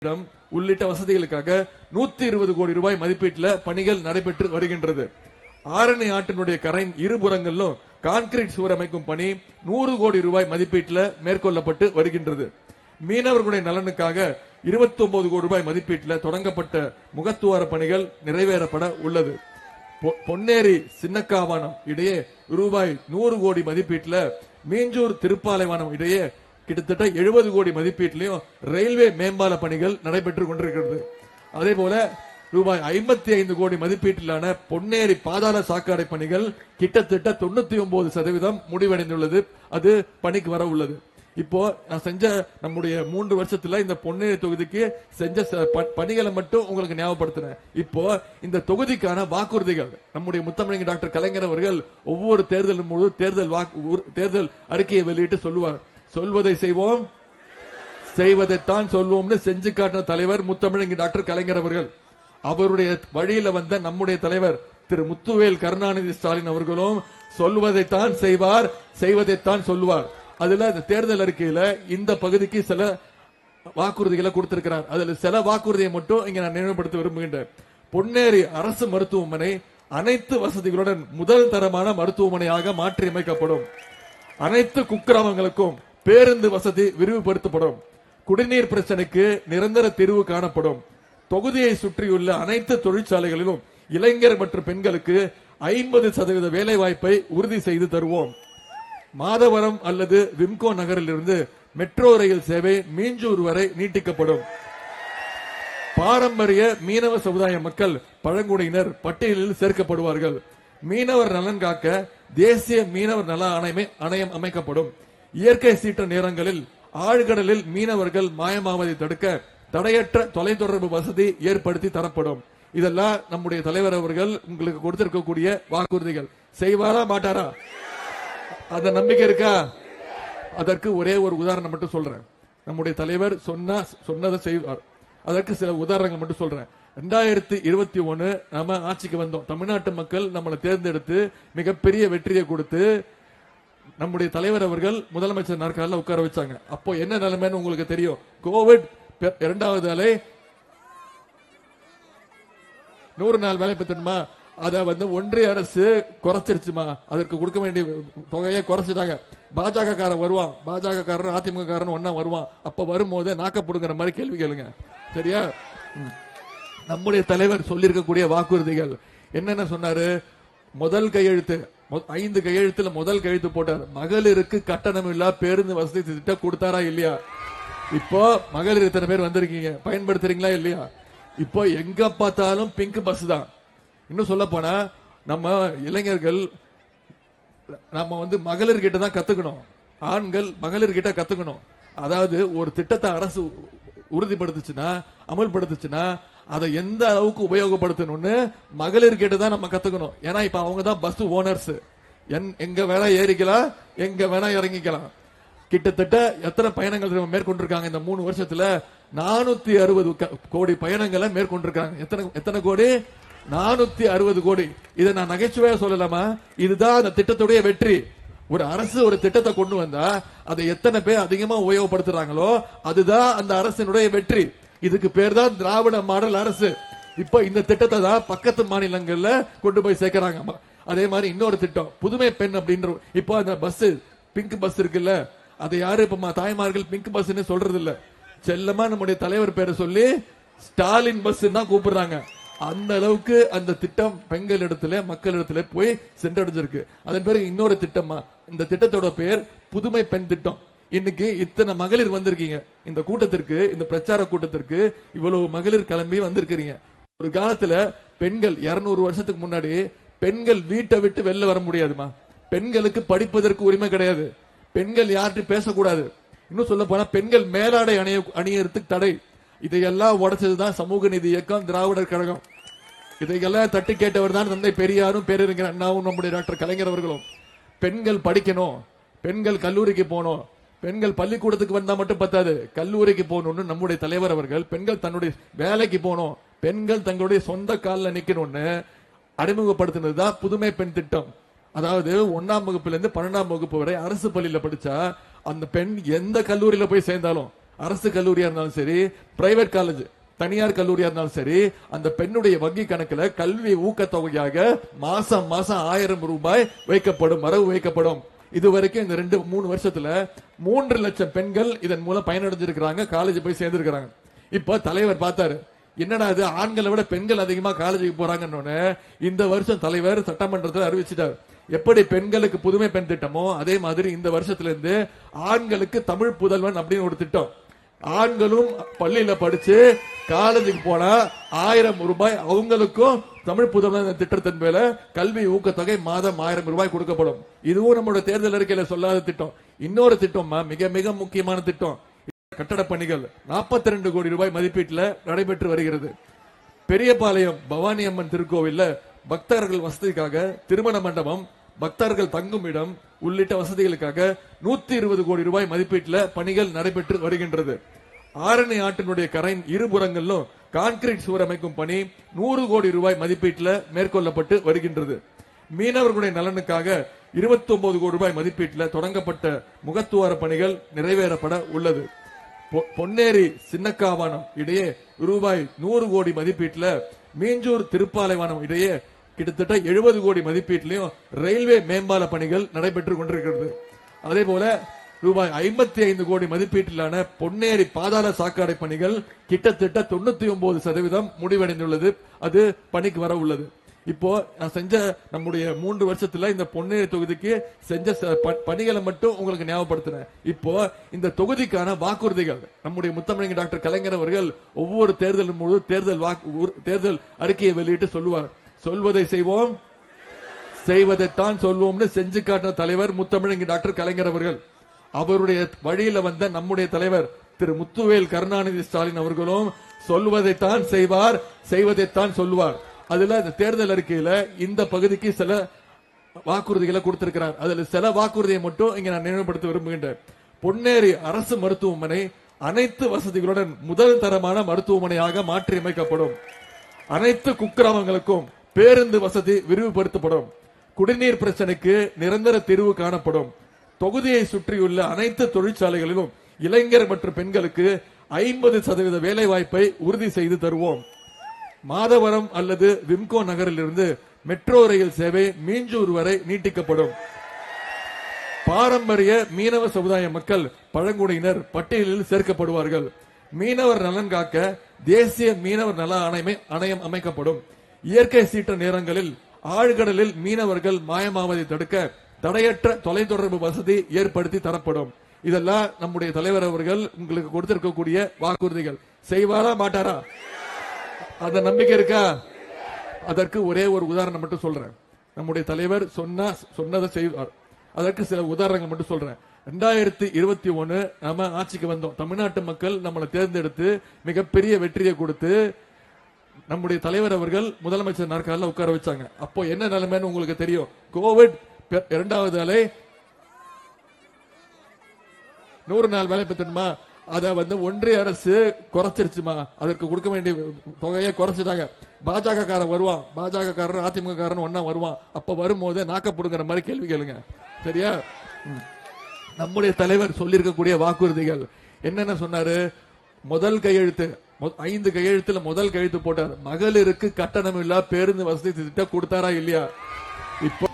உள்ளிட்ட வசதிகளுக்காக 120 கோடி ரூபாய் மதிப்பீட்டில் பணிகள் நடைபெற்று வருகின்றது. ஆரணி ஆற்றினுடைய கரையின் இருபுறங்களிலும் கான்கிரீட் சுவர் அமைக்கும் பணி 100 கோடி ரூபாய் மதிப்பீட்டில் மேற்கொள்ளப்பட்டு வருகின்றது. மீனவர்களுடைய நலனுக்காக 29 கோடி ரூபாய் மதிப்பீட்டில் தொடங்கப்பட்ட முகத்துவார பணிகள் நிறைவேறப்பட உள்ளது. பொன்னேரி சின்னக்காவானம் இடையே ரூபாய் 100 கோடி மதிப்பீட்டில் மீஞ்சூர் திருப்பாலைவானம் இடையே கிட்டத்தட்ட 70 கோடி மதிப்பீட்டிலையும் ரயில்வே மேம்பால பணிகள் நடைபெற்றுக் கொண்டிருக்கிறது. அதே போல ரூபாய் 55 கோடி மதிப்பீட்டிலான பொன்னேரி பாதாள சாக்கடை பணிகள் கிட்டத்தட்ட 99% முடிவடைந்துள்ளது. அது பணிக்கு வர உள்ளது. இப்போ நான் செஞ்ச நம்முடைய 3 வருஷத்துல இந்த பொன்னேரி தொகுதிக்கு செஞ்ச பணிகளை மட்டும் உங்களுக்கு ஞாபகப்படுத்தினேன். இப்போ இந்த தொகுதிக்கான வாக்குறுதிகள் நம்முடைய முத்தமிழங்க டாக்டர் கலைஞர் அவர்கள் ஒவ்வொரு தேர்தலும் போது தேர்தல் அறிக்கையை வெளியிட்டு சொல்லுவார். சொல்வதை செய்வோம், செய்வதைத்தான் சொல்வோம்னு செஞ்சு காட்டின தலைவர் முத்தமிழங்க டாக்டர் கலைஞர் அவர்கள். அவருடைய வழியில வந்த நம்முடைய தலைவர் திரு முத்துவேல் கருணாநிதி ஸ்டாலின் அவர்களும் சொல்வதைத்தான் செய்வார், செய்வதைத்தான் சொல்லுவார். அதுல இந்த தேர்தல் அறிக்கையில இந்த பகுதிக்கு சில வாக்குறுதிகளை கொடுத்திருக்கிறார். அதுல சில வாக்குறுதியை மட்டும் இங்க நான் நினைவுபடுத்த விரும்புகின்றேன். பொன்னேரி அரசு மருத்துவமனை அனைத்து வசதிகளுடன் முதல் தரமான மருத்துவமனையாக மாற்றி அமைக்கப்படும். அனைத்து குக்கிராமங்களுக்கும் பேருந்து வசதி விரிவுபடுத்தப்படும். குடிநீர் பிரச்சனைக்கு நிரந்தர தீர்வு காணப்படும். தொகுதியை சுற்றியுள்ள அனைத்து தொழிற்சாலைகளிலும் இளைஞர் மற்றும் பெண்களுக்கு 50% வேலை வாய்ப்பை உறுதி செய்து தருவோம். மாதவரம் அல்லது விம்கோ நகரில் இருந்து மெட்ரோ ரயில் சேவை மீஞ்சூர் வரை நீட்டிக்கப்படும். பாரம்பரிய மீனவ சமுதாய மக்கள் பழங்குடியினர் பட்டியலில் சேர்க்கப்படுவார்கள். மீனவர் நலன் காக்க தேசிய மீனவர் நல ஆணையம் அமைக்கப்படும். இயற்கை சீற்ற நேரங்களில் ஆழ்கடலில் மீனவர்கள் மாயமாவதை தடுக்க தடையற்ற தொலைத்தொடர்பு வசதி ஏற்படுத்தி தரப்படும். இதெல்லாம் நம்முடைய தலைவர் அவர்கள் உங்களுக்கு கொடுத்திருக்கக்கூடிய வாக்குறுதிகள். செய்வாரா மாட்டாரா? அத நம்பிக்கை இருக்கா? அதற்கு ஒரே ஒரு உதாரணம் மட்டும் சொல்றேன். நம்முடைய தலைவர் சொன்னதை செய்வார். அதற்கு சில உதாரணங்கள் மட்டும் சொல்றேன். 2021 நம்ம ஆட்சிக்கு வந்தோம். தமிழ்நாட்டு மக்கள் நம்மளை தேர்ந்தெடுத்து மிகப்பெரிய வெற்றியை கொடுத்து நம்முடைய தலைவர் அவர்கள் முதலமைச்சர் நாற்காலில் உட்கார வச்சாங்க. அப்போ என்ன நிலைமைன்னு உங்களுக்கு தெரியும். கோவிட் 2வது அலை 100 நாள் வேலை பெற்றணுமா, அத ஒன்றிய அரசு குறைச்சிருச்சுமா, அதற்கு கொடுக்க வேண்டிய தொகையை குறைச்சிட்டாங்க. பாஜக காரன் வருவான், பாஜக காரன் அதிமுக காரன் ஒன்னா வருவான். அப்ப வரும்போது நாக்கப்படுங்கிற மாதிரி கேள்வி கேளுங்க. சரியா? நம்முடைய தலைவர் சொல்லியிருக்கக்கூடிய வாக்குறுதிகள் என்னென்ன சொன்னாரு? முதல் கையெழுத்து 5 கையெழுத்துல முதல் கையெழுத்து போட்டார். மகளிருக்கு கட்டணம் இல்லா பேருந்து வசதி திட்டம் கொடுத்தாரா இல்லையா? இப்போ மகளிர் இத்தனை பேர் வந்திருக்கீங்க, பயன்படுத்துறீங்களா இல்லையா? இப்போ எங்க பார்த்தாலும் பிங்க் பஸ் தான். இன்னும் சொல்ல போனா நம்ம இளைஞர்கள் நம்ம மகளிர் கிட்ட தான் கத்துக்கணும். ஆண்கள் மகளிர் கிட்ட கத்துக்கணும். அதாவது ஒரு திட்டத்தை அரசு உறுதிப்படுத்துச்சுன்னா, அமல்படுத்துச்சுன்னா அதை எந்த அளவுக்கு உபயோகப்படுத்தணும்னு மகளிர் கிட்ட தான் நம்ம கத்துக்கணும். ஏன்னா இப்ப அவங்க தான் பஸ் ஓனர்ஸ். எங்க வேணா ஏறிக்கலாம், எங்க வேணா இறங்கிக்கலாம். கிட்டத்தட்ட எத்தனை பயணங்கள் மேற்கொண்டிருக்காங்க இந்த 3 வருஷத்துல? 460 கோடி பயணங்களை மேற்கொண்டிருக்காங்க. எத்தனை கோடி? 460 கோடி. இதை நான் நகைச்சுவையா சொல்லலாமா? இதுதான் அந்த திட்டத்துடைய வெற்றி. ஒரு அரசு ஒரு திட்டத்தை கொண்டு வந்தா அதை எத்தனை பேர் அதிகமா உபயோகப்படுத்துறாங்களோ அதுதான் அந்த அரசினுடைய வெற்றி. இதுக்கு பேர் தான் திராவிட மாடல் அரசு. இப்ப இந்த திட்டத்தை தான் பக்கத்து மாநிலங்கள்ல கொண்டு போய் சேர்க்கிறாங்க. அதே மாதிரி இன்னொரு திட்டம் புதுமை பெண் அப்படின்ற, இப்போ அந்த பஸ் பிங்க் பஸ் இருக்குல்ல, அதை யாரு இப்ப தாய்மார்கள் பிங்க் பஸ் சொல்றது இல்ல. செல்லமா நம்முடைய தலைவர் பேரை சொல்லி ஸ்டாலின் பஸ் தான் கூப்பிடுறாங்க. அந்த அளவுக்கு அந்த திட்டம் பெண்கள் இடத்துல மக்கள் இடத்துல போய் சென்றடைஞ்சிருக்கு. அதன் பிறகு இன்னொரு திட்டமா, இந்த திட்டத்தோட பேர் புதுமை பெண் திட்டம். இன்னைக்கு இத்தனை மகளிர் வந்திருக்கீங்க இந்த கூட்டத்திற்கு, இந்த பிரச்சார கூட்டத்திற்கு இவ்வளவு மகளிர் கிளம்பி வந்திருக்கிறீங்க. ஒரு காலத்துல பெண்கள் 200 வருஷத்துக்கு முன்னாடி பெண்கள் வீட்டை விட்டு வெளில வர முடியாதுமா. பெண்களுக்கு படிப்பதற்கு உரிமை கிடையாது. பெண்கள் யார்கிட்ட பேசக்கூடாது. இன்னும் சொல்ல போனா பெண்கள் மேலாடை அணியறதுக்கு தடை. இதையெல்லாம் உடைச்சதுதான் சமூக நீதி இயக்கம், திராவிடர் கழகம். இதையெல்லாம் தட்டி கேட்டவர் தான் தந்தை பெரியாரும் பேரறிஞர் அண்ணாவும் நம்முடைய டாக்டர் கலைஞர் அவர்களும். பெண்கள் படிக்கணும், பெண்கள் கல்லூரிக்கு போகணும், பெண்கள் பள்ளிக்கூடத்துக்கு வந்தா மட்டும் பத்தாது, கல்லூரிக்கு போகணும்னு நம்முடைய தலைவர் அவர்கள் பெண்கள் தன்னுடைய வேலைக்கு போகணும், பெண்கள் தங்களுடைய சொந்த காலில் நிக்கணும்னு அறிமுகப்படுத்தினதுதான் புதுமை பெண் திட்டம். அதாவது 1ஆம் வகுப்புல இருந்து 12ஆம் வகுப்பு வரை அரசு பள்ளியில படிச்சா அந்த பெண் எந்த கல்லூரியில போய் சேர்ந்தாலும் அரசு கல்லூரியா இருந்தாலும் சரி, பிரைவேட் காலேஜ் தனியார் கல்லூரியா இருந்தாலும் சரி, அந்த பெண்ணுடைய வங்கி கணக்குல கல்வி ஊக்கத்தொகையாக மாசம் மாசம் 1000 ரூபாய் வைக்கப்படும், வரவு வைக்கப்படும். இதுவரைக்கும் இந்த 2-3 வருஷத்துல 3 லட்சம் பெண்கள் இதன் மூலம் பயனடைஞ்சிருக்கிறாங்க, காலேஜ் போய் சேர்ந்திருக்கிறாங்க. இப்ப தலைவர் பார்த்தாரு, என்னடா இது ஆண்களை விட பெண்கள் அதிகமா காலேஜுக்கு போறாங்கன்னு இந்த வருஷம் தலைவர் சட்டமன்றத்தில் அறிவிச்சிட்டார். எப்படி பெண்களுக்கு புதுமை பெண் திட்டமோ அதே மாதிரி இந்த வருஷத்துல இருந்து ஆண்களுக்கு தமிழ் புதல்வன் அப்படின்னு ஒரு திட்டம். ஆண்களும் பள்ளியில படிச்சு காலேஜுக்கு போனா 1000 ரூபாய் அவங்களுக்கும் தமிழ் புதல்வன் திட்டத்தின் மேல கல்வி ஊக்கத்தொகை மாதம் 1000 ரூபாய் கொடுக்கப்படும். இதுவும் நம்மளோட தேர்தல் அறிக்கையில சொல்லாத திட்டம். இன்னொரு திட்டம் மிக மிக முக்கியமான திட்டம், கட்டட பணிகள் 42 கோடி ரூபாய் மதிப்பீட்டில் நடைபெற்று வருகிறது. பெரியபாளையம் பவானி அம்மன் திருக்கோவில்ல பக்தர்கள் வசதிக்காக திருமண மண்டபம், பக்தர்கள் தங்கும் இடம் உள்ளிட்ட வசதிகளுக்காக 120 கோடி ரூபாய் மதிப்பீட்டில் பணிகள் நடைபெற்று வருகின்றது. ஆரணி ஆற்றினுடைய கரையின் இருபுறங்களிலும் கான்கிரீட் சுவர் அமைக்கும் பணி 100 கோடி ரூபாய் மதிப்பீட்டில் மேற்கொள்ளப்பட்டு வருகின்றது. மீனவர்களுடைய நலனுக்காக 29 கோடி ரூபாய் மதிப்பீட்டில் தொடங்கப்பட்ட முகத்துவார பணிகள் நிறைவேறப்பட உள்ளது. பொன்னேரி சின்னக்காவானம் இடையே ரூபாய் 100 கோடி மதிப்பீட்டில், மீஞ்சூர் திருப்பாலைவானம் இடையே கிட்டத்தட்ட 70 கோடி மதிப்பீட்டிலையும் ரயில்வே மேம்பால பணிகள் நடைபெற்றுக் கொண்டிருக்கிறது. அதே போல ரூபாய் 55 கோடி மதிப்பீட்டிலான பொன்னேரி பாதாள சாக்கடை பணிகள் கிட்டத்தட்ட 99% முடிவடைந்துள்ளது. அது பணிக்கு வர உள்ளது. இப்போ நான் செஞ்ச நம்முடைய 3 வருஷத்துல இந்த பொன்னேரி தொகுதிக்கு செஞ்ச பணிகளை மட்டும் உங்களுக்கு ஞாபகப்படுத்தினேன். இப்போ இந்த தொகுதிக்கான வாக்குறுதிகள் நம்முடைய முத்தமிழங்க டாக்டர் கலைஞர் அவர்கள் ஒவ்வொரு தேர்தலும் போது தேர்தல் அறிக்கையை வெளியிட்டு சொல்லுவார், சொல்வதை செய்வோம், செய்வதைத்தான் சொல்வோம்னு செஞ்சு காட்டின தலைவர் முத்தமிழங்க டாக்டர் கலைஞர் அவர்கள். அவருடைய வழியில வந்த நம்முடைய தலைவர் திரு முத்துவேல் கருணாநிதி ஸ்டாலின் அவர்களும் சொல்வதைத்தான் செய்வார், செய்வதைத்தான் சொல்லுவார். அதுல இந்த தேர்தல் அறிக்கையில இந்த பகுதிக்கு சில வாக்குறுதிகளை கொடுத்திருக்கிறார். அதுல சில வாக்குறுதியை மட்டும் இங்க நான் நினைவுபடுத்த விரும்புகின்றேன். பொன்னேரி அரசு மருத்துவமனை அனைத்து வசதிகளுடன் முதல் தரமான மருத்துவமனையாக மாற்றி அமைக்கப்படும். அனைத்து குக்கிராமங்களுக்கும் பேருந்து வசதி விரிவுபடுத்தப்படும். குடிநீர் பிரச்சனைக்கு நிரந்தர தீர்வு காணப்படும். தொகுதியை சுற்றியுள்ள அனைத்து தொழிற்சாலைகளிலும் இளைஞர் மற்றும் பெண்களுக்கு 50% வேலை வாய்ப்பை உறுதி செய்து தருவோம். மாதவரம் அல்லது விம்கோ நகரில் இருந்து மெட்ரோ ரயில் சேவை மீஞ்சூர் வரை நீட்டிக்கப்படும். பாரம்பரிய மீனவ சமுதாய மக்கள் பழங்குடியினர் பட்டியலில் சேர்க்கப்படுவார்கள். மீனவர் நலன் காக்க தேசிய மீனவர் நல ஆணையம் அமைக்கப்படும். இயற்கை சீற்ற நேரங்களில் ஆழ்கடலில் மீனவர்கள் மாயமாவதை தடுக்க தடையற்ற தொலைத்தொடர்பு வசதி ஏற்படுத்தி தரப்படும். இதெல்லாம் நம்முடைய தலைவர் அவர்கள் உங்களுக்கு கொடுத்திருக்கக்கூடிய வாக்குறுதிகள். செய்வாரா மாட்டாரா? அந்த நம்பிக்கை இருக்கா? அதற்கு ஒரே ஒரு உதாரணம் மட்டும் சொல்றேன். நம்முடைய தலைவர் சொன்னதை செய்வார். அதற்கு சில உதாரணங்கள் மட்டும் சொல்றேன். 2021 நம்ம ஆட்சிக்கு வந்தோம். தமிழ்நாட்டு மக்கள் நம்மளை தேர்ந்தெடுத்து மிகப்பெரிய வெற்றியை கொடுத்து நம்முடைய தலைவர் அவர்கள் முதலமைச்சர் நாற்காலில் உட்கார வச்சாங்க. அப்போ என்ன நிலைமைன்னு உங்களுக்கு தெரியும். கோவிட் 2வது அலை, 100 நாள் வேலை பெற்றணுமா, அதை ஒன்றிய அரசு குறைச்சிருச்சுமா, அதற்கு கொடுக்க வேண்டிய தொகையை குறைச்சிட்டாங்க. பாஜக காரன் வருவான், பாஜக காரன் அதிமுக காரன் ஒன்னா வருவான். அப்ப வரும்போது நாக்கப்படுங்கிற மாதிரி கேள்வி கேளுங்க, சரியா? நம்முடைய தலைவர் சொல்லியிருக்கக்கூடிய வாக்குறுதிகள் என்னென்ன சொன்னாரு? முதல் கையெழுத்து 5 கையெழுத்துல முதல் கையெழுத்து போட்டார். மகளிருக்கு கட்டணம் இல்லா பேருந்து வசதி திட்டம் கொடுத்தாரா இல்லையா? இப்போ